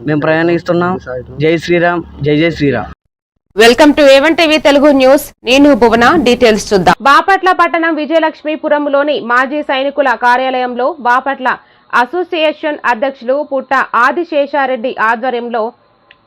మేము ప్రయాణిస్తున్నాం. జై శ్రీరామ్, జై జై Shriram. Welcome to A one TV Telugu news. నేను భువన. డీటెయిల్స్ చూద్దాం. బాపట్ల పట్టణం విజయలక్ష్మీపురంలోని మాజీ సైనికుల కార్యాలయంలో బాపట్ల అసోసియేషన్ అధ్యక్షులు పుట్ట ఆదిశేషారెడ్డి ఆధ్వర్యంలో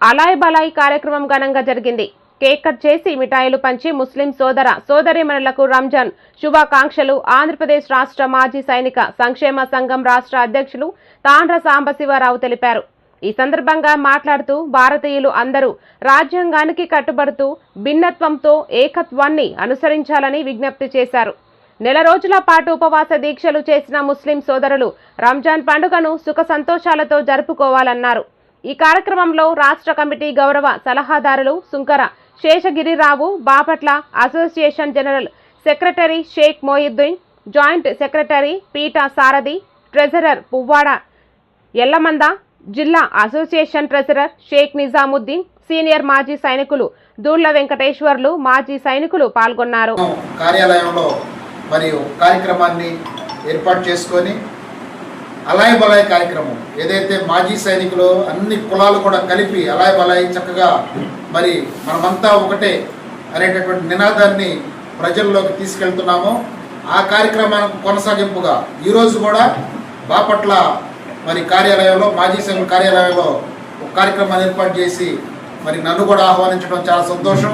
అలాయ్ బలాయ్ కార్యక్రమం ఘనంగా జరిగింది. కేక్ కట్ చేసి మిఠాయిలు పంచి ముస్లిం సోదర సోదరీమణులకు రంజాన్ శుభాకాంక్షలు ఆంధ్రప్రదేశ్ రాష్ట్ర మాజీ సైనిక సంక్షేమ సంఘం రాష్ట్ర అధ్యక్షులు తాండ్ర సాంబశివరావు తెలిపారు. ఈ సందర్భంగా మాట్లాడుతూ భారతీయులు అందరూ రాజ్యాంగానికి కట్టుబడుతూ భిన్నత్వంతో ఏకత్వాన్ని అనుసరించాలని విజ్ఞప్తి చేశారు. నెల రోజుల పాటు ఉపవాస దీక్షలు చేసిన ముస్లిం సోదరులు రంజాన్ పండుగను సుఖ సంతోషాలతో జరుపుకోవాలన్నారు. ఈ కార్యక్రమంలో రాష్ట్ర కమిటీ గౌరవ సలహాదారులు Sunkara Seshagirirao, Bapatla association general secretary Shaik Moiddin, joint secretary Peeta Sarathi, treasurer Puvvada Yellamanda, జిల్లా association treasurer Shaik Nizamuddin, senior మాజీ సైనికులు దూళ్ల వెంకటేశ్వర్లు, మాజీ సైనికులు పాల్గొన్నారు. కార్యాలయంలో మరియు కార్యక్రమాన్ని ఏర్పాటు చేసుకొని అలాయ్ బలాయ్ కార్యక్రమం ఏదైతే మాజీ సైనికులు అన్ని కులాలు కూడా కలిపి అలాయ్ బలాయ్ చక్కగా మరి మనమంతా ఒకటే అనేటటువంటి నినాదాన్ని ప్రజల్లోకి తీసుకెళ్తున్నామో ఆ కార్యక్రమానికి కొనసాగింపుగా ఈరోజు కూడా బాపట్ల మరి కార్యాలయంలో మాజీ సైనికుల కార్యాలయంలో ఒక కార్యక్రమాన్ని ఏర్పాటు చేసి మరి నన్ను కూడా ఆహ్వానించడం చాలా సంతోషం.